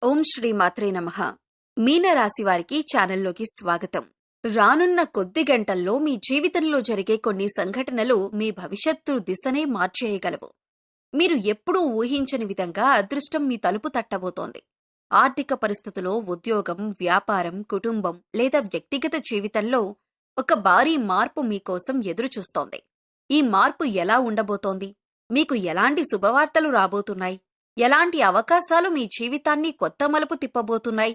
ఓం శ్రీ మాత్రే నమః. మీనరాశి వారికి ఛానల్లోకి స్వాగతం. రానున్న కొద్ది గంటల్లో మీ జీవితంలో జరిగే కొన్ని సంఘటనలు మీ భవిష్యత్తు దిశనే మార్చేయగలవు. మీరు ఎప్పుడూ ఊహించని విధంగా అదృష్టం మీ తలుపు తట్టబోతోంది. ఆర్థిక పరిస్థితుల్లో, ఉద్యోగం, వ్యాపారం, కుటుంబం లేదా వ్యక్తిగత జీవితంలో ఒక భారీ మార్పు మీకోసం ఎదురుచూస్తోంది. ఈ మార్పు ఎలా ఉండబోతోంది? మీకు ఎలాంటి శుభవార్తలు రాబోతున్నాయి? ఎలాంటి అవకాశాలు మీ జీవితాన్ని కొత్త మలుపు తిప్పబోతున్నాయి?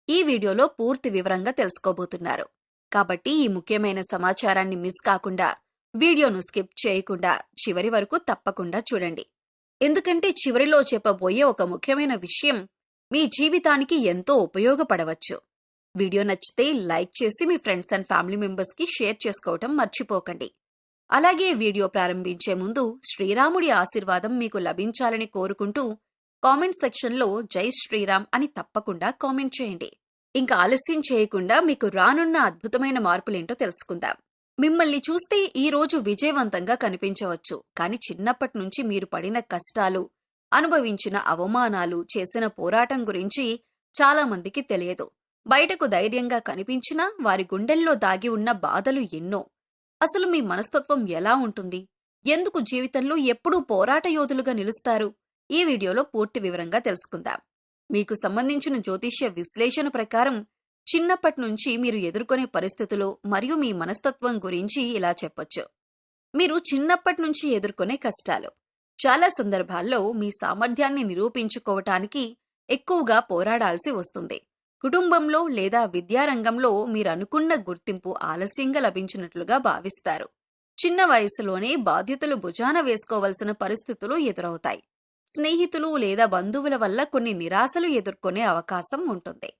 ఈ వీడియోలో పూర్తి వివరంగా తెలుసుకోబోతున్నారు. కాబట్టి ఈ ముఖ్యమైన సమాచారాన్ని మిస్ కాకుండా వీడియోను స్కిప్ చేయకుండా చివరి వరకు తప్పకుండా చూడండి. ఎందుకంటే చివరిలో చెప్పబోయే ఒక ముఖ్యమైన విషయం మీ జీవితానికి ఎంతో ఉపయోగపడవచ్చు. వీడియో నచ్చితే లైక్ చేసి మీ ఫ్రెండ్స్ అండ్ ఫ్యామిలీ మెంబర్స్ కి షేర్ చేసుకోవటం మర్చిపోకండి. అలాగే వీడియో ప్రారంభించే ముందు శ్రీరాముడి ఆశీర్వాదం మీకు లభించాలని కోరుకుంటూ కామెంట్ సెక్షన్లో జై శ్రీరామ్ అని తప్పకుండా కామెంట్ చేయండి. ఇంకా ఆలస్యం చేయకుండా మీకు రానున్న అద్భుతమైన మార్పులేంటో తెలుసుకుందాం. మిమ్మల్ని చూస్తే ఈ రోజు విజయవంతంగా కనిపించవచ్చు, కానీ చిన్నప్పటి నుంచి మీరు పడిన కష్టాలు, అనుభవించిన అవమానాలు, చేసిన పోరాటం గురించి చాలా మందికి తెలియదు. బయటకు ధైర్యంగా కనిపించినా వారి గుండెల్లో దాగి ఉన్న బాధలు ఎన్నో. అసలు మీ మనస్తత్వం ఎలా ఉంటుంది? ఎందుకు జీవితంలో ఎప్పుడూ పోరాట యోధులుగా నిలుస్తారు? ఈ వీడియోలో పూర్తి వివరంగా తెలుసుకుందాం. మీకు సంబంధించిన జ్యోతిష్య విశ్లేషణ ప్రకారం చిన్నప్పటి నుంచి మీరు ఎదుర్కొనే పరిస్థితులు మరియు మీ మనస్తత్వం గురించి ఇలా చెప్పొచ్చు. మీరు చిన్నప్పటి నుంచి ఎదుర్కొనే కష్టాలు. చాలా సందర్భాల్లో మీ సామర్థ్యాన్ని నిరూపించుకోవటానికి ఎక్కువగా పోరాడాల్సి వస్తుంది. కుటుంబంలో లేదా విద్యారంగంలో మీరనుకున్న గుర్తింపు ఆలస్యంగా లభించినట్లుగా భావిస్తారు. చిన్న వయసులోనే బాధ్యతలు భుజాన వేసుకోవలసిన పరిస్థితులు ఎదురవుతాయి. స్నేహితులు లేదా బంధువుల వల్ల కొన్ని నిరాశలు ఎదుర్కొనే అవకాశం ఉంటుంది.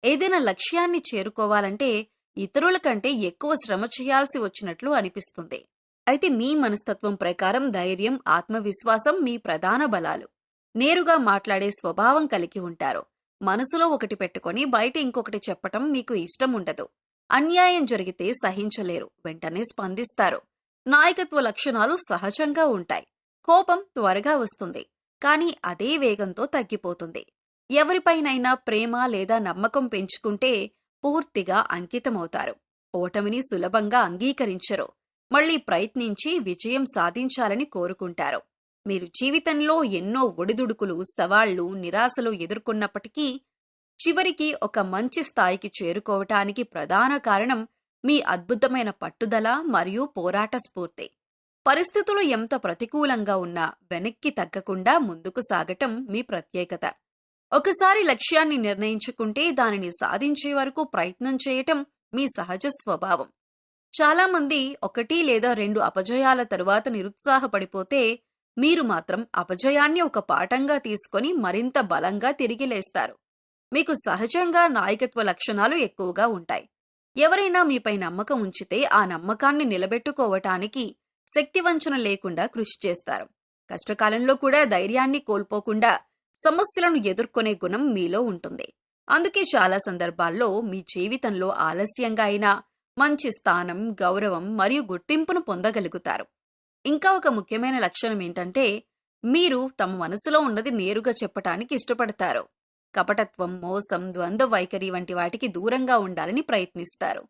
ఏదైనా లక్ష్యాన్ని చేరుకోవాలంటే ఇతరుల కంటే ఎక్కువ శ్రమ చేయాల్సి వచ్చినట్లు అనిపిస్తుంది. అయితే మీ మనస్తత్వం ప్రకారం ధైర్యం, ఆత్మవిశ్వాసం మీ ప్రధాన బలాలు. నేరుగా మాట్లాడే స్వభావం కలిగి ఉంటారు. మనసులో ఒకటి పెట్టుకొని బయట ఇంకొకటి చెప్పటం మీకు ఇష్టం ఉండదు. అన్యాయం జరిగితే సహించలేరు, వెంటనే స్పందిస్తారు. నాయకత్వ లక్షణాలు సహజంగా ఉంటాయి. కోపం త్వరగా వస్తుంది, కానీ అదే వేగంతో తగ్గిపోతుంది. ఎవరిపైనైనా ప్రేమ లేదా నమ్మకం పెంచుకుంటే పూర్తిగా అంకితమవుతారు. ఓటమిని సులభంగా అంగీకరించరు. మళ్లీ ప్రయత్నించి విజయం సాధించాలని కోరుకుంటారు. మీరు జీవితంలో ఎన్నో ఒడిదుడుకులు, సవాళ్లు, నిరాశలు ఎదుర్కొన్నప్పటికీ చివరికి ఒక మంచి స్థాయికి చేరుకోవటానికి ప్రధాన కారణం మీ అద్భుతమైన పట్టుదల మరియు పోరాట స్ఫూర్తి. పరిస్థితులు ఎంత ప్రతికూలంగా ఉన్నా వెనక్కి తగ్గకుండా ముందుకు సాగటం మీ ప్రత్యేకత. ఒకసారి లక్ష్యాన్ని నిర్ణయించుకుంటే దానిని సాధించే వరకు ప్రయత్నం చేయటం మీ సహజ స్వభావం. చాలామంది 1 లేదా 2 అపజయాల తరువాత నిరుత్సాహపడిపోతే, మీరు మాత్రం అపజయాన్ని ఒక పాఠంగా తీసుకొని మరింత బలంగా తిరిగి లేస్తారు. మీకు సహజంగా నాయకత్వ లక్షణాలు ఎక్కువగా ఉంటాయి. ఎవరైనా మీపై నమ్మకం ఉంచితే ఆ నమ్మకాన్ని నిలబెట్టుకోవటానికి శక్తివంచన లేకుండా కృషి చేస్తారు. కష్టకాలంలో కూడా ధైర్యాన్ని కోల్పోకుండా సమస్యలను ఎదుర్కొనే గుణం మీలో ఉంటుంది. అందుకే చాలా సందర్భాల్లో మీ జీవితంలో ఆలస్యంగా అయినా మంచి స్థానం, గౌరవం మరియు గుర్తింపును పొందగలుగుతారు. ఇంకా ఒక ముఖ్యమైన లక్షణం ఏంటంటే, మీరు తమ మనసులో ఉన్నది నేరుగా చెప్పటానికి ఇష్టపడతారు. కపటత్వం, మోసం, ద్వంద్వ వైఖరి వంటి వాటికి దూరంగా ఉండాలని ప్రయత్నిస్తారు.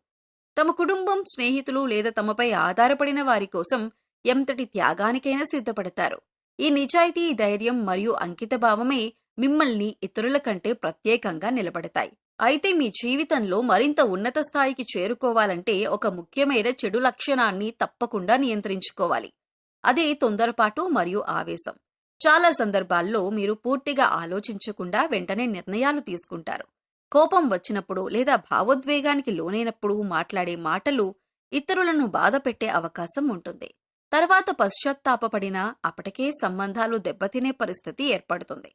తమ కుటుంబం, స్నేహితులు లేదా తమపై ఆధారపడిన వారి కోసం ఎంతటి త్యాగానికైనా సిద్ధపడతారు. ఈ నిజాయితీ, ధైర్యం మరియు అంకితభావమే మిమ్మల్ని ఇతరుల కంటే ప్రత్యేకంగా నిలబడతాయి. అయితే మీ జీవితంలో మరింత ఉన్నత స్థాయికి చేరుకోవాలంటే ఒక ముఖ్యమైన చెడు లక్షణాన్ని తప్పకుండా నియంత్రించుకోవాలి. అదే తొందరపాటు మరియు ఆవేశం. చాలా సందర్భాల్లో మీరు పూర్తిగా ఆలోచించకుండా వెంటనే నిర్ణయాలు తీసుకుంటారు. కోపం వచ్చినప్పుడు లేదా భావోద్వేగానికి లోనైనప్పుడు మాట్లాడే మాటలు ఇతరులను బాధపెట్టే అవకాశం ఉంటుంది. తర్వాత పశ్చాత్తాపపడినా అప్పటికే సంబంధాలు దెబ్బతినే పరిస్థితి ఏర్పడుతుంది.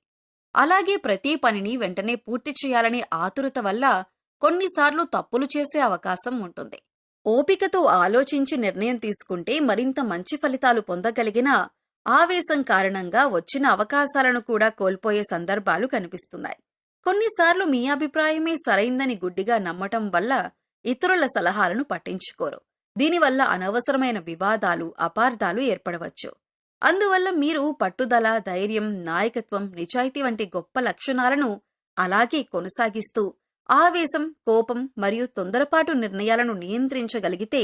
అలాగే ప్రతి పనిని వెంటనే పూర్తి చేయాలనే ఆతురత వల్ల కొన్నిసార్లు తప్పులు చేసే అవకాశం ఉంటుంది. ఓపికతో ఆలోచించి నిర్ణయం తీసుకుంటే మరింత మంచి ఫలితాలు పొందగలిగినా ఆవేశం కారణంగా వచ్చిన అవకాశాలను కూడా కోల్పోయే సందర్భాలు కనిపిస్తున్నాయి. కొన్నిసార్లు మీ అభిప్రాయమే సరైందని గుడ్డిగా నమ్మటం వల్ల ఇతరుల సలహాలను పట్టించుకోరు. దీనివల్ల అనవసరమైన వివాదాలు, అపార్థాలు ఏర్పడవచ్చు. అందువల్ల మీరు పట్టుదల, ధైర్యం, నాయకత్వం, నిజాయితీ వంటి గొప్ప లక్షణాలను అలాగే కొనసాగిస్తూ ఆవేశం, కోపం మరియు తొందరపాటు నిర్ణయాలను నియంత్రించగలిగితే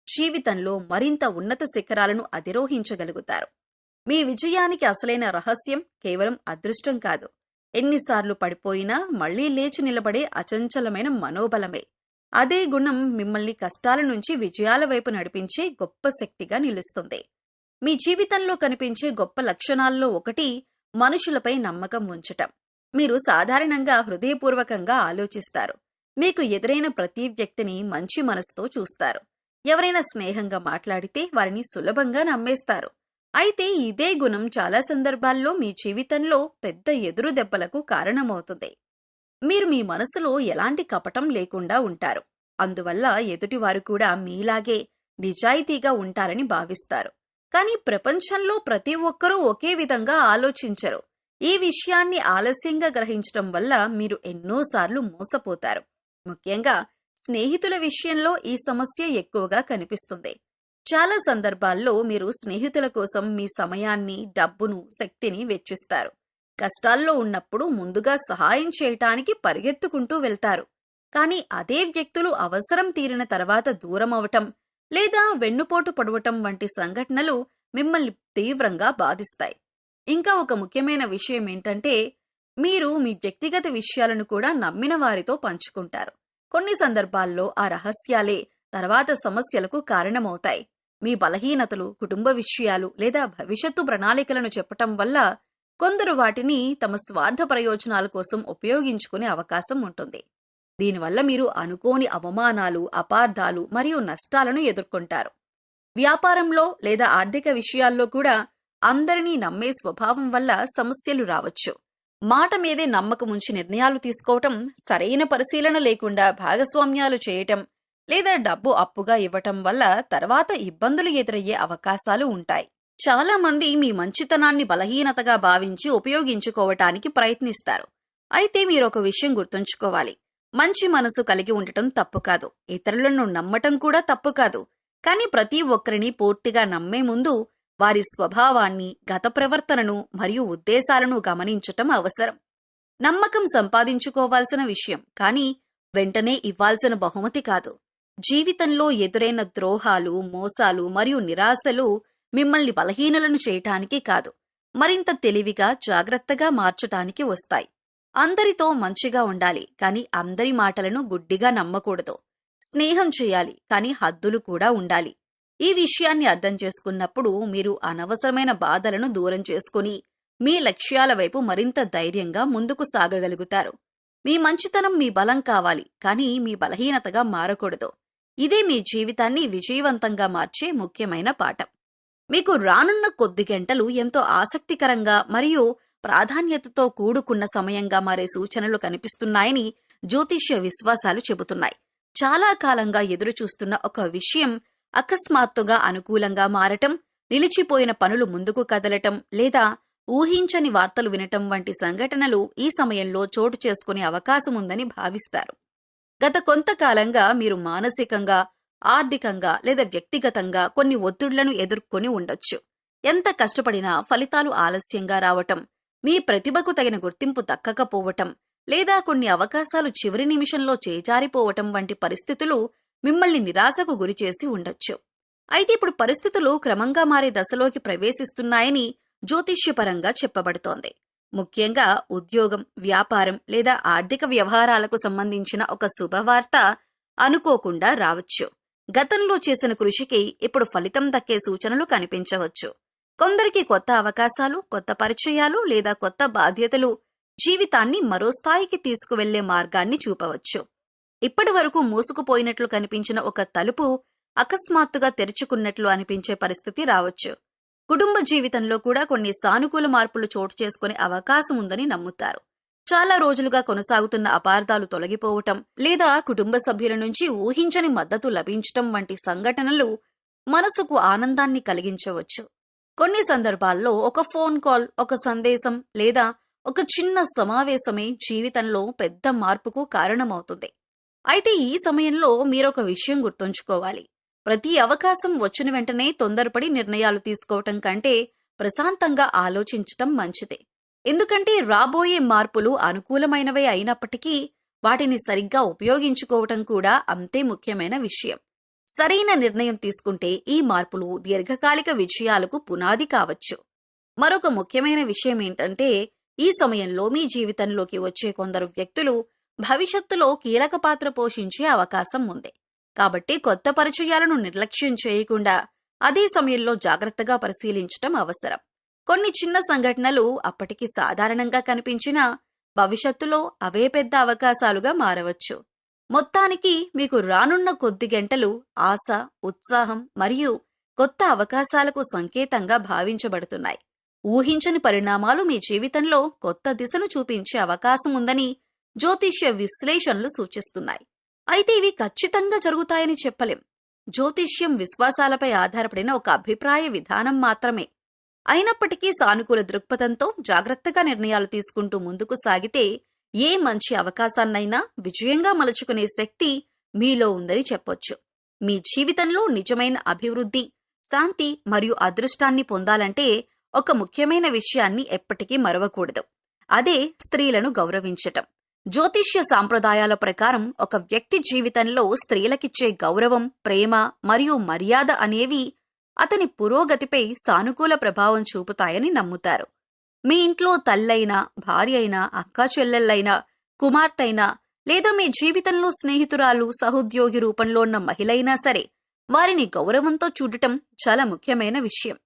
జీవితంలో మరింత ఉన్నత శిఖరాలను అధిరోహించగలుగుతారు. మీ విజయానికి అసలైన రహస్యం కేవలం అదృష్టం కాదు, ఎన్నిసార్లు పడిపోయినా మళ్లీ లేచి నిలబడే అచంచలమైన మనోబలమే. అదే గుణం మిమ్మల్ని కష్టాల నుంచి విజయాల వైపు నడిపించే గొప్ప శక్తిగా నిలుస్తుంది. మీ జీవితంలో కనిపించే గొప్ప లక్షణాల్లో ఒకటి మనుషులపై నమ్మకం ఉంచటం. మీరు సాధారణంగా హృదయపూర్వకంగా ఆలోచిస్తారు. మీకు ఎదురైన ప్రతి వ్యక్తిని మంచి మనసుతో చూస్తారు. ఎవరైనా స్నేహంగా మాట్లాడితే వారిని సులభంగా నమ్మేస్తారు. అయితే ఇదే గుణం చాలా సందర్భాల్లో మీ జీవితంలో పెద్ద ఎదురు దెబ్బలకు కారణమవుతుంది. మీరు మీ మనసులో ఎలాంటి కపటం లేకుండా ఉంటారు. అందువల్ల ఎదుటివారు కూడా మీలాగే నిజాయితీగా ఉంటారని భావిస్తారు. కానీ ప్రపంచంలో ప్రతి ఒక్కరూ ఒకే విధంగా ఆలోచించరు. ఈ విషయాన్ని ఆలస్యంగా గ్రహించటం వల్ల మీరు ఎన్నోసార్లు మోసపోతారు. ముఖ్యంగా స్నేహితుల విషయంలో ఈ సమస్య ఎక్కువగా కనిపిస్తుంది. చాలా సందర్భాల్లో మీరు స్నేహితుల కోసం మీ సమయాన్ని, డబ్బును, శక్తిని వెచ్చిస్తారు. కష్టాల్లో ఉన్నప్పుడు ముందుగా సహాయం చేయటానికి పరిగెత్తుకుంటూ వెళ్తారు. కానీ అదే వ్యక్తులు అవసరం తీరిన తర్వాత దూరం అవటం లేదా వెన్నుపోటు పొడవటం వంటి సంఘటనలు మిమ్మల్ని తీవ్రంగా బాధిస్తాయి. ఇంకా ఒక ముఖ్యమైన విషయం ఏంటంటే, మీరు మీ వ్యక్తిగత విషయాలను కూడా నమ్మిన వారితో పంచుకుంటారు. కొన్ని సందర్భాల్లో ఆ రహస్యాలే తర్వాత సమస్యలకు కారణమవుతాయి. మీ బలహీనతలు, కుటుంబ విషయాలు లేదా భవిష్యత్తు ప్రణాళికలను చెప్పటం వల్ల కొందరు వాటిని తమ స్వార్థ ప్రయోజనాల కోసం ఉపయోగించుకునే అవకాశం ఉంటుంది. దీనివల్ల మీరు అనుకోని అవమానాలు, అపార్థాలు మరియు నష్టాలను ఎదుర్కొంటారు. వ్యాపారంలో లేదా ఆర్థిక విషయాల్లో కూడా అందరినీ నమ్మే స్వభావం వల్ల సమస్యలు రావచ్చు. మాట మీదే నమ్మకం ఉంచి నిర్ణయాలు తీసుకోవటం, సరైన పరిశీలన లేకుండా భాగస్వామ్యాలు చేయటం లేదా డబ్బు అప్పుగా ఇవ్వటం వల్ల తర్వాత ఇబ్బందులు ఎదురయ్యే అవకాశాలు ఉంటాయి. చాలా మంది మీ మంచితనాన్ని బలహీనతగా భావించి ఉపయోగించుకోవటానికి ప్రయత్నిస్తారు. అయితే మీరొక విషయం గుర్తుంచుకోవాలి. మంచి మనసు కలిగి ఉండటం తప్పు కాదు, ఇతరులను నమ్మటం కూడా తప్పు కాదు. కానీ ప్రతి ఒక్కరిని పూర్తిగా నమ్మే ముందు వారి స్వభావాన్ని, గత ప్రవర్తనను మరియు ఉద్దేశాలను గమనించటం అవసరం. నమ్మకం సంపాదించుకోవాల్సిన విషయం, కానీ వెంటనే ఇవ్వాల్సిన బహుమతి కాదు. జీవితంలో ఎదురైన ద్రోహాలు, మోసాలు మరియు నిరాశలు మిమ్మల్ని బలహీనులను చేయటానికి కాదు, మరింత తెలివిగా, జాగ్రత్తగా మార్చటానికి వస్తాయి. అందరితో మంచిగా ఉండాలి, కానీ అందరి మాటలను గుడ్డిగా నమ్మకూడదు. స్నేహం చేయాలి, కానీ హద్దులు కూడా ఉండాలి. ఈ విషయాన్ని అర్థం చేసుకున్నప్పుడు మీరు అనవసరమైన బాధలను దూరం చేసుకుని మీ లక్ష్యాల వైపు మరింత ధైర్యంగా ముందుకు సాగగలుగుతారు. మీ మంచితనం మీ బలం కావాలి, కానీ మీ బలహీనతగా మారకూడదు. ఇదే మీ జీవితాన్ని విజయవంతంగా మార్చే ముఖ్యమైన పాఠం. మీకు రానున్న కొద్ది గంటలు ఎంతో ఆసక్తికరంగా మరియు ప్రాధాన్యతతో కూడుకున్న సమయంగా మారే సూచనలు కనిపిస్తున్నాయని జ్యోతిష్య విశ్వాసాలు చెబుతున్నాయి. చాలా కాలంగా ఎదురుచూస్తున్న ఒక విషయం అకస్మాత్తుగా అనుకూలంగా మారటం, నిలిచిపోయిన పనులు ముందుకు కదలటం లేదా ఊహించని వార్తలు వినటం వంటి సంఘటనలు ఈ సమయంలో చోటు చేసుకునే అవకాశముందని భావిస్తారు. గత కొంతకాలంగా మీరు మానసికంగా, ఆర్థికంగా లేదా వ్యక్తిగతంగా కొన్ని ఒత్తిళ్లను ఎదుర్కొని ఉండొచ్చు. ఎంత కష్టపడినా ఫలితాలు ఆలస్యంగా రావటం, మీ ప్రతిభకు తగిన గుర్తింపు దక్కకపోవటం లేదా కొన్ని అవకాశాలు చివరి నిమిషంలో చేజారిపోవటం వంటి పరిస్థితులు మిమ్మల్ని నిరాశకు గురిచేసి ఉండొచ్చు. అయితే ఇప్పుడు పరిస్థితులు క్రమంగా మారే దశలోకి ప్రవేశిస్తున్నాయని జ్యోతిష్యపరంగా చెప్పబడుతోంది. ముఖ్యంగా ఉద్యోగం, వ్యాపారం లేదా ఆర్థిక వ్యవహారాలకు సంబంధించిన ఒక శుభవార్త అనుకోకుండా రావచ్చు. గతంలో చేసిన కృషికి ఇప్పుడు ఫలితం దక్కే సూచనలు కనిపించవచ్చు. కొందరికి కొత్త అవకాశాలు, కొత్త పరిచయాలు లేదా కొత్త బాధ్యతలు జీవితాన్ని మరో స్థాయికి తీసుకువెళ్లే మార్గాన్ని చూపవచ్చు. ఇప్పటి వరకు మూసుకుపోయినట్లు కనిపించిన ఒక తలుపు అకస్మాత్తుగా తెరుచుకున్నట్లు అనిపించే పరిస్థితి రావచ్చు. కుటుంబ జీవితంలో కూడా కొన్ని సానుకూల మార్పులు చోటు చేసుకునే అవకాశం ఉందని నమ్ముతారు. చాలా రోజులుగా కొనసాగుతున్న అపార్థాలు తొలగిపోవటం లేదా కుటుంబ సభ్యుల నుంచి ఊహించని మద్దతు లభించటం వంటి సంఘటనలు మనసుకు ఆనందాన్ని కలిగించవచ్చు. కొన్ని సందర్భాల్లో ఒక ఫోన్ కాల్, ఒక సందేశం లేదా ఒక చిన్న సమావేశమే జీవితంలో పెద్ద మార్పుకు కారణమవుతుంది. అయితే ఈ సమయంలో మీరొక విషయం గుర్తుంచుకోవాలి. ప్రతి అవకాశం వచ్చిన వెంటనే తొందరపడి నిర్ణయాలు తీసుకోవటం కంటే ప్రశాంతంగా ఆలోచించటం మంచిది. ఎందుకంటే రాబోయే మార్పులు అనుకూలమైనవే అయినప్పటికీ వాటిని సరిగ్గా ఉపయోగించుకోవటం కూడా అంతే ముఖ్యమైన విషయం. సరైన నిర్ణయం తీసుకుంటే ఈ మార్పులు దీర్ఘకాలిక విజయాలకు పునాది కావచ్చు. మరొక ముఖ్యమైన విషయం ఏంటంటే, ఈ సమయంలో మీ జీవితంలోకి వచ్చే కొందరు వ్యక్తులు భవిష్యత్తులో కీలక పాత్ర పోషించే అవకాశం ఉంది. కాబట్టి కొత్త పరిచయాలను నిర్లక్ష్యం చేయకుండా అదే సమయంలో జాగ్రత్తగా పరిశీలించటం అవసరం. కొన్ని చిన్న సంఘటనలు అప్పటికి సాధారణంగా కనిపించినా భవిష్యత్తులో అవే పెద్ద అవకాశాలుగా మారవచ్చు. మొత్తానికి మీకు రానున్న కొద్ది గంటలు ఆశ, ఉత్సాహం మరియు కొత్త అవకాశాలకు సంకేతంగా భావించబడుతున్నాయి. ఊహించని పరిణామాలు మీ జీవితంలో కొత్త దిశను చూపించే అవకాశం ఉందని జ్యోతిష్య విశ్లేషణలు సూచిస్తున్నాయి. అయితే ఇవి ఖచ్చితంగా జరుగుతాయని చెప్పలేం. జ్యోతిష్యం విశ్వాసాలపై ఆధారపడిన ఒక అభిప్రాయ విధానం మాత్రమే. అయినప్పటికీ సానుకూల దృక్పథంతో జాగ్రత్తగా నిర్ణయాలు తీసుకుంటూ ముందుకు సాగితే ఏ మంచి అవకాశాన్నైనా విజయంగా మలుచుకునే శక్తి మీలో ఉందని చెప్పొచ్చు. మీ జీవితంలో నిజమైన అభివృద్ధి, శాంతి మరియు అదృష్టాన్ని పొందాలంటే ఒక ముఖ్యమైన విషయాన్ని ఎప్పటికీ మరవకూడదు. అదే స్త్రీలను గౌరవించటం. జ్యోతిష్య సాంప్రదాయాల ప్రకారం ఒక వ్యక్తి జీవితంలో స్త్రీలకిచ్చే గౌరవం, ప్రేమ మరియు మర్యాద అనేవి అతని పురోగతిపై సానుకూల ప్రభావం చూపుతాయని నమ్ముతారు. మీ ఇంట్లో తల్లైనా, భార్య అయినా, అక్కా చెల్లెళ్ళైనా, కుమార్తెైనా లేదా మీ జీవితంలో స్నేహితురాలు, సహోద్యోగి రూపంలో ఉన్న మహిళైనా సరే వారిని గౌరవంతో చూడటం చాలా ముఖ్యమైన విషయం.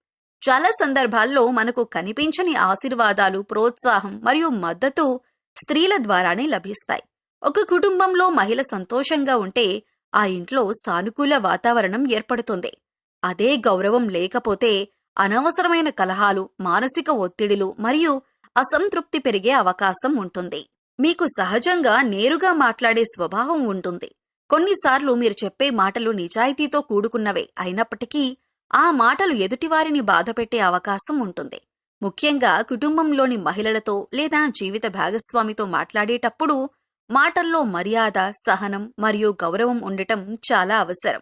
చాలా సందర్భాల్లో మనకు కనిపించని ఆశీర్వాదాలు, ప్రోత్సాహం మరియు మద్దతు స్త్రీల ద్వారానే లభిస్తాయి. ఒక కుటుంబంలో మహిళ సంతోషంగా ఉంటే ఆ ఇంట్లో సానుకూల వాతావరణం ఏర్పడుతుంది. అదే గౌరవం లేకపోతే అనవసరమైన కలహాలు, మానసిక ఒత్తిడిలు మరియు అసంతృప్తి పెరిగే అవకాశం ఉంటుంది. మీకు సహజంగా నేరుగా మాట్లాడే స్వభావం ఉంటుంది. కొన్నిసార్లు మీరు చెప్పే మాటలు నిజాయితీతో కూడుకున్నవే అయినప్పటికీ ఆ మాటలు ఎదుటివారిని బాధపెట్టే అవకాశం ఉంటుంది. ముఖ్యంగా కుటుంబంలోని మహిళలతో లేదా జీవిత భాగస్వామితో మాట్లాడేటప్పుడు మాటల్లో మర్యాద, సహనం మరియు గౌరవం ఉండటం చాలా అవసరం.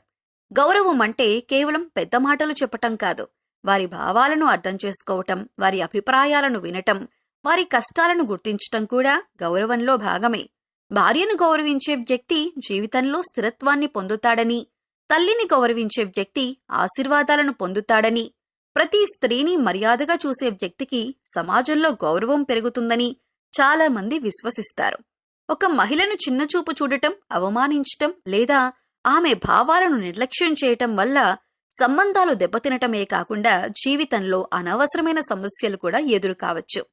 గౌరవం అంటే కేవలం పెద్ద మాటలు చెప్పటం కాదు. వారి భావాలను అర్థం చేసుకోవటం, వారి అభిప్రాయాలను వినటం, వారి కష్టాలను గుర్తించటం కూడా గౌరవంలో భాగమే. భార్యను గౌరవించే వ్యక్తి జీవితంలో స్థిరత్వాన్ని పొందుతాడని, తల్లిని గౌరవించే వ్యక్తి ఆశీర్వాదాలను పొందుతాడని, ప్రతి స్త్రీని మర్యాదగా చూసే వ్యక్తికి సమాజంలో గౌరవం పెరుగుతుందని చాలా మంది విశ్వసిస్తారు. ఒక మహిళను చిన్నచూపు చూడటం, అవమానించటం లేదా ఆమె భావాలను నిర్లక్ష్యం చేయటం వల్ల సంబంధాలు దెబ్బతినటమే కాకుండా జీవితంలో అనవసరమైన సమస్యలు కూడా ఎదురు కావచ్చు.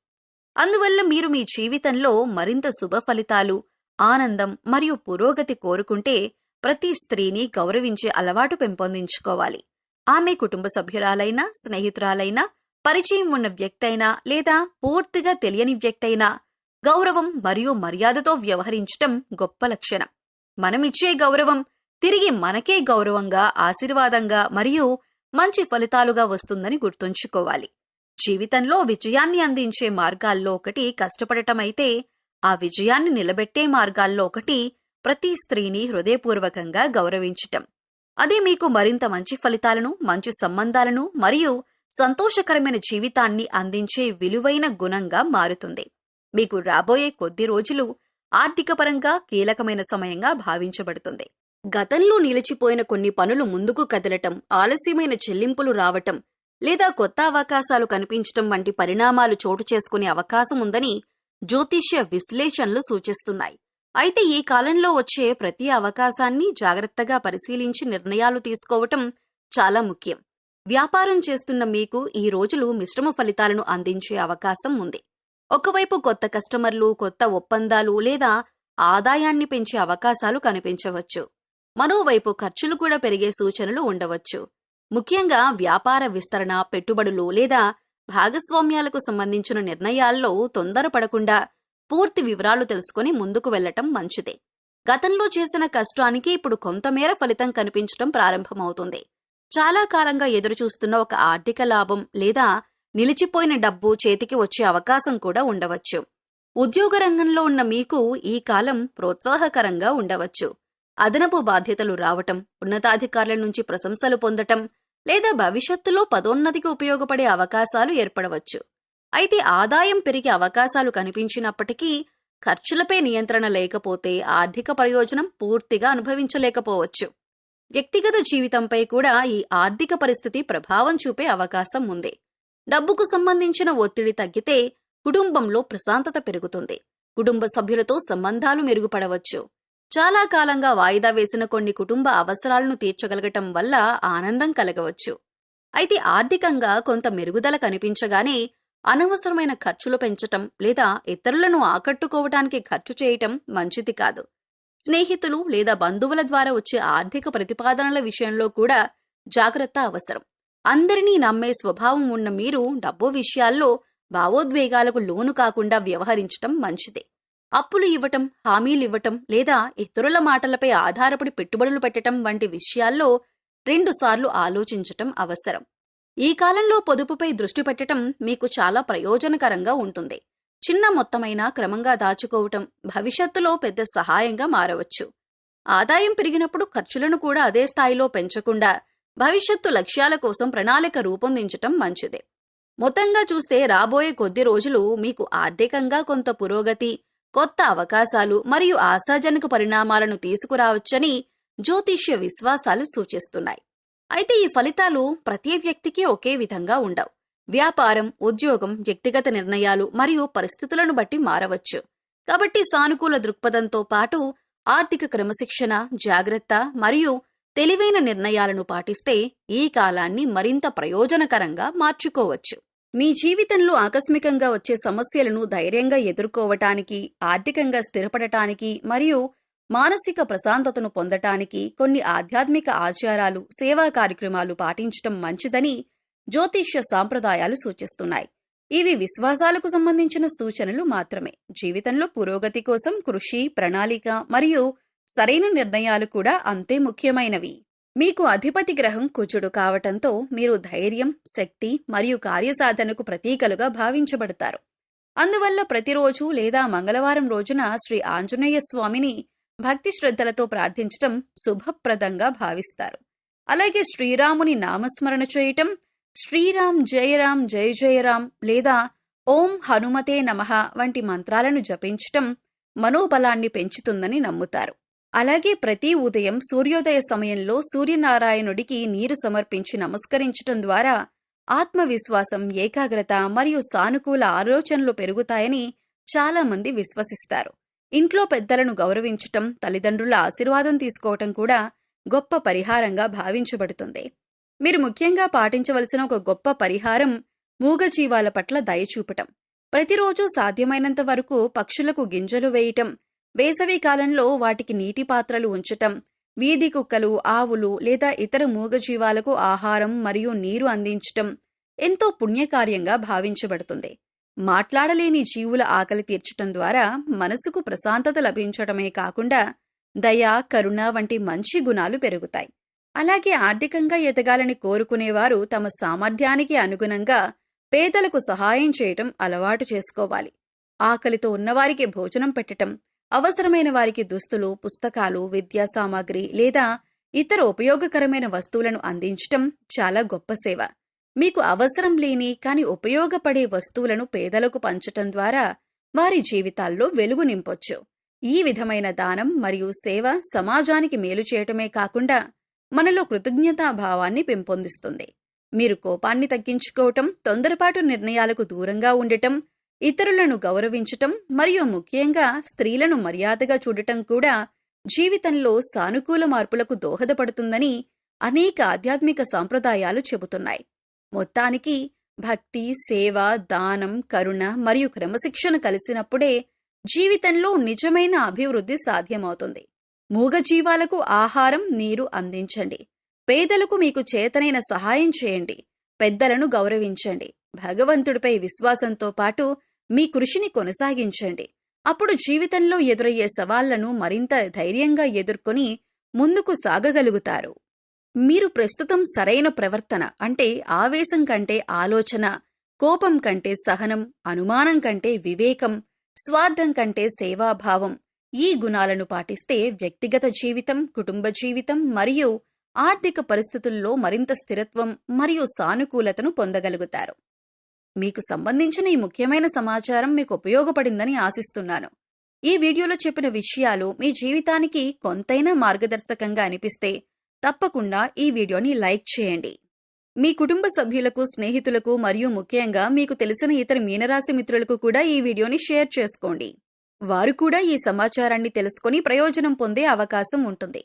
అందువల్ల మీరు మీ జీవితంలో మరింత శుభ ఫలితాలు, ఆనందం మరియు పురోగతి కోరుకుంటే ప్రతి స్త్రీని గౌరవించే అలవాటు పెంపొందించుకోవాలి. ఆమె కుటుంబ సభ్యురాలైనా, స్నేహితురాలైనా, పరిచయం ఉన్న వ్యక్తైనా లేదా పూర్తిగా తెలియని వ్యక్తైనా గౌరవం మరియు మర్యాదతో వ్యవహరించటం గొప్ప లక్షణం. మనమిచ్చే గౌరవం తిరిగి మనకే గౌరవంగా, ఆశీర్వాదంగా మరియు మంచి ఫలితాలుగా వస్తుందని గుర్తుంచుకోవాలి. జీవితంలో విజయాన్ని అందించే మార్గాల్లో ఒకటి కష్టపడటమైతే, ఆ విజయాన్ని నిలబెట్టే మార్గాల్లో ఒకటి ప్రతి స్త్రీని హృదయపూర్వకంగా గౌరవించటం. అదే మీకు మరింత మంచి ఫలితాలను, మంచి సంబంధాలను మరియు సంతోషకరమైన జీవితాన్ని అందించే విలువైన గుణంగా మారుతుంది. మీకు రాబోయే కొద్ది రోజులు ఆర్థికపరంగా కీలకమైన సమయంగా భావించబడుతుంది. గతంలో నిలిచిపోయిన కొన్ని పనులు ముందుకు కదలటం, ఆలస్యమైన చెల్లింపులు రావటం లేదా కొత్త అవకాశాలు కనిపించటం వంటి పరిణామాలు చోటు చేసుకునే అవకాశం ఉందని జ్యోతిష్య విశ్లేషణలు సూచిస్తున్నాయి. అయితే ఈ కాలంలో వచ్చే ప్రతి అవకాశాన్ని జాగ్రత్తగా పరిశీలించి నిర్ణయాలు తీసుకోవటం చాలా ముఖ్యం. వ్యాపారం చేస్తున్న మీకు ఈ రోజులు మిశ్రమ ఫలితాలను అందించే అవకాశం ఉంది. ఒకవైపు కొత్త కస్టమర్లు, కొత్త ఒప్పందాలు లేదా ఆదాయాన్ని పెంచే అవకాశాలు కనిపించవచ్చు. మరోవైపు ఖర్చులు కూడా పెరిగే సూచనలు ఉండవచ్చు. ముఖ్యంగా వ్యాపార విస్తరణ, పెట్టుబడులు లేదా భాగస్వామ్యాలకు సంబంధించిన నిర్ణయాల్లో తొందరపడకుండా పూర్తి వివరాలు తెలుసుకుని ముందుకు వెళ్లటం మంచిదే. గతంలో చేసిన కష్టానికి ఇప్పుడు కొంతమేర ఫలితం కనిపించడం ప్రారంభమవుతుంది. చాలా కాలంగా ఎదురుచూస్తున్న ఒక ఆర్థిక లాభం లేదా నిలిచిపోయిన డబ్బు చేతికి వచ్చే అవకాశం కూడా ఉండవచ్చు. ఉద్యోగ రంగంలో ఉన్న మీకు ఈ కాలం ప్రోత్సాహకరంగా ఉండవచ్చు. అదనపు బాధ్యతలు రావటం, ఉన్నతాధికారుల నుంచి ప్రశంసలు పొందటం లేదా భవిష్యత్తులో పదోన్నతికి ఉపయోగపడే అవకాశాలు ఏర్పడవచ్చు. అయితే ఆదాయం పెరిగే అవకాశాలు కనిపించినప్పటికీ ఖర్చులపై నియంత్రణ లేకపోతే ఆర్థిక ప్రయోజనం పూర్తిగా అనుభవించలేకపోవచ్చు. వ్యక్తిగత జీవితంపై కూడా ఈ ఆర్థిక పరిస్థితి ప్రభావం చూపే అవకాశం ఉంది. డబ్బుకు సంబంధించిన ఒత్తిడి తగ్గితే కుటుంబంలో ప్రశాంతత పెరుగుతుంది. కుటుంబ సభ్యులతో సంబంధాలు మెరుగుపడవచ్చు. చాలా కాలంగా వాయిదా వేసిన కొన్ని కుటుంబ అవసరాలను తీర్చగలగటం వల్ల ఆనందం కలగవచ్చు. అయితే ఆర్థికంగా కొంత మెరుగుదల కనిపించగానే అనవసరమైన ఖర్చులు పెంచటం లేదా ఇతరులను ఆకట్టుకోవటానికి ఖర్చు చేయటం మంచిది కాదు. స్నేహితులు లేదా బంధువుల ద్వారా వచ్చే ఆర్థిక ప్రతిపాదనల విషయంలో కూడా జాగ్రత్త అవసరం. అందరినీ నమ్మే స్వభావం ఉన్న మీరు డబ్బు విషయాల్లో భావోద్వేగాలకు లోను కాకుండా వ్యవహరించటం మంచిదే. అప్పులు ఇవ్వటం, హామీలివ్వటం లేదా ఇతరుల మాటలపై ఆధారపడి పెట్టుబడులు పెట్టటం వంటి విషయాల్లో 2 సార్లు ఆలోచించటం అవసరం. ఈ కాలంలో పొదుపుపై దృష్టి పెట్టటం మీకు చాలా ప్రయోజనకరంగా ఉంటుంది. చిన్న మొత్తమైనా క్రమంగా దాచుకోవటం భవిష్యత్తులో పెద్ద సహాయంగా మారవచ్చు. ఆదాయం పెరిగినప్పుడు ఖర్చులను కూడా అదే స్థాయిలో పెంచకుండా భవిష్యత్తు లక్ష్యాల కోసం ప్రణాళిక రూపొందించటం మంచిదే. మొత్తంగా చూస్తే రాబోయే కొద్ది రోజులు మీకు ఆర్థికంగా కొంత పురోగతి, కొత్త అవకాశాలు మరియు ఆశాజనక పరిణామాలను తీసుకురావచ్చని జ్యోతిష్య విశ్వాసాలు సూచిస్తున్నాయి. అయితే ఈ ఫలితాలు ప్రతి వ్యక్తికి ఒకే విధంగా ఉండవు. వ్యాపారం, ఉద్యోగం, వ్యక్తిగత నిర్ణయాలు మరియు పరిస్థితులను బట్టి మారవచ్చు. కాబట్టి సానుకూల దృక్పథంతో పాటు ఆర్థిక క్రమశిక్షణ, జాగ్రత్త మరియు తెలివైన నిర్ణయాలను పాటిస్తే ఈ కాలాన్ని మరింత ప్రయోజనకరంగా మార్చుకోవచ్చు. మీ జీవితంలో ఆకస్మికంగా వచ్చే సమస్యలను ధైర్యంగా ఎదుర్కోవటానికి, ఆర్థికంగా స్థిరపడటానికి మరియు మానసిక ప్రశాంతతను పొందటానికి కొన్ని ఆధ్యాత్మిక ఆచారాలు, సేవా కార్యక్రమాలు పాటించటం మంచిదని జ్యోతిష్య సాంప్రదాయాలు సూచిస్తున్నాయి. ఇవి విశ్వాసాలకు సంబంధించిన సూచనలు మాత్రమే. జీవితంలో పురోగతి కోసం కృషి, ప్రణాళిక మరియు సరైన నిర్ణయాలు కూడా అంతే ముఖ్యమైనవి. మీకు అధిపతి గ్రహం కుజుడు కావటంతో మీరు ధైర్యం, శక్తి మరియు కార్యసాధనకు ప్రతీకలుగా భావించబడతారు. అందువల్ల ప్రతిరోజు లేదా మంగళవారం రోజున శ్రీ ఆంజనేయ స్వామిని భక్తి శ్రద్ధలతో ప్రార్థించటం శుభప్రదంగా భావిస్తారు. అలాగే శ్రీరాముని నామస్మరణ చేయటం, శ్రీరామ్ జయరామ్ జయ జయరాం లేదా ఓం హనుమతే నమః వంటి మంత్రాలను జపించటం మనోబలాన్ని పెంచుతుందని నమ్ముతారు. అలాగే ప్రతి ఉదయం సూర్యోదయ సమయంలో సూర్యనారాయణుడికి నీరు సమర్పించి నమస్కరించటం ద్వారా ఆత్మవిశ్వాసం, ఏకాగ్రత మరియు సానుకూల ఆలోచనలు పెరుగుతాయని చాలా మంది విశ్వసిస్తారు. ఇంట్లో పెద్దలను గౌరవించటం, తల్లిదండ్రుల ఆశీర్వాదం తీసుకోవటం కూడా గొప్ప పరిహారంగా భావించబడుతుంది. మీరు ముఖ్యంగా పాటించవలసిన ఒక గొప్ప పరిహారం మూగజీవాల పట్ల దయ చూపటం. ప్రతిరోజు సాధ్యమైనంత వరకు పక్షులకు గింజలు వేయటం, వేసవి కాలంలో వాటికి నీటి పాత్రలు ఉంచటం, వీధి కుక్కలు, ఆవులు లేదా ఇతర మూగజీవాలకు ఆహారం మరియు నీరు అందించటం ఎంతో పుణ్యకార్యంగా భావించబడుతుంది. మాట్లాడలేని జీవుల ఆకలి తీర్చటం ద్వారా మనసుకు ప్రశాంతత లభించటమే కాకుండా దయ, కరుణ వంటి మంచి గుణాలు పెరుగుతాయి. అలాగే ఆర్థికంగా ఎదగాలని కోరుకునేవారు తమ సామర్థ్యానికి అనుగుణంగా పేదలకు సహాయం చేయటం అలవాటు చేసుకోవాలి. ఆకలితో ఉన్నవారికి భోజనం పెట్టటం, అవసరమైన వారికి దుస్తులు, పుస్తకాలు, విద్యా సామాగ్రి లేదా ఇతర ఉపయోగకరమైన వస్తువులను అందించటం చాలా గొప్ప సేవ. మీకు అవసరం లేని కానీ ఉపయోగపడే వస్తువులను పేదలకు పంచటం ద్వారా వారి జీవితాల్లో వెలుగు నింపొచ్చు. ఈ విధమైన దానం మరియు సేవ సమాజానికి మేలు చేయటమే కాకుండా మనలో కృతజ్ఞతాభావాన్ని పెంపొందిస్తుంది. మీరు కోపాన్ని తగ్గించుకోవటం, తొందరపాటు నిర్ణయాలకు దూరంగా ఉండటం, ఇతరులను గౌరవించటం మరియు ముఖ్యంగా స్త్రీలను మర్యాదగా చూడటం కూడా జీవితంలో సానుకూల మార్పులకు దోహదపడుతుందని అనేక ఆధ్యాత్మిక సాంప్రదాయాలు చెబుతున్నాయి. మొత్తానికి భక్తి, సేవ, దానం, కరుణ మరియు క్రమశిక్షణ కలిసినప్పుడే జీవితంలో నిజమైన అభివృద్ధి సాధ్యమవుతుంది. మూగజీవాలకు ఆహారం, నీరు అందించండి. పేదలకు మీకు చేతనైన సహాయం చేయండి. పెద్దలను గౌరవించండి. భగవంతుడిపై విశ్వాసంతో పాటు మీ కృషిని కొనసాగించండి. అప్పుడు జీవితంలో ఎదురయ్యే సవాళ్లను మరింత ధైర్యంగా ఎదుర్కొని ముందుకు సాగగలుగుతారు. మీరు ప్రస్తుతం సరైన ప్రవర్తన అంటే ఆవేశం కంటే ఆలోచన, కోపం కంటే సహనం, అనుమానం కంటే వివేకం, స్వార్థం కంటే సేవాభావం ఈ గుణాలను పాటిస్తే వ్యక్తిగత జీవితం, కుటుంబ జీవితం మరియు ఆర్థిక పరిస్థితుల్లో మరింత స్థిరత్వం మరియు సానుకూలతను పొందగలుగుతారు. మీకు సంబంధించిన ఈ ముఖ్యమైన సమాచారం మీకు ఉపయోగపడిందని ఆశిస్తున్నాను. ఈ వీడియోలో చెప్పిన విషయాలు మీ జీవితానికి కొంతైనా మార్గదర్శకంగా అనిపిస్తే తప్పకుండా ఈ వీడియోని లైక్ చేయండి. మీ కుటుంబ సభ్యులకు, స్నేహితులకు మరియు ముఖ్యంగా మీకు తెలిసిన ఇతర మీనరాశి మిత్రులకు కూడా ఈ వీడియోని షేర్ చేసుకోండి. వారు కూడా ఈ సమాచారాన్ని తెలుసుకొని ప్రయోజనం పొందే అవకాశం ఉంటుంది.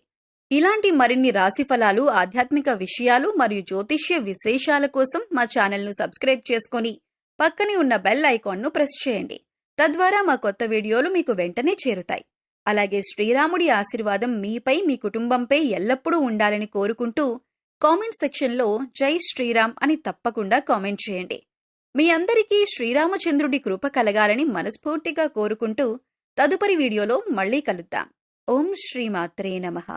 ఇలాంటి మరిన్ని రాశి ఫలాలు, ఆధ్యాత్మిక విషయాలు మరియు జ్యోతిష్య విశేషాల కోసం మా ఛానల్ను సబ్స్క్రైబ్ చేసుకొని పక్కనే ఉన్న బెల్ ఐకాన్ను ప్రెస్ చేయండి. తద్వారా మా కొత్త వీడియోలు మీకు వెంటనే చేరుతాయి. అలాగే శ్రీరాముడి ఆశీర్వాదం మీపై, మీ కుటుంబంపై ఎల్లప్పుడూ ఉండాలని కోరుకుంటూ కామెంట్ సెక్షన్లో జై శ్రీరామ్ అని తప్పకుండా కామెంట్ చేయండి. మీ అందరికీ శ్రీరామచంద్రుడి కృప కలగాలని మనస్ఫూర్తిగా కోరుకుంటూ తదుపరి వీడియోలో మళ్ళీ కలుద్దాం. ఓం శ్రీమాత్రే నమః.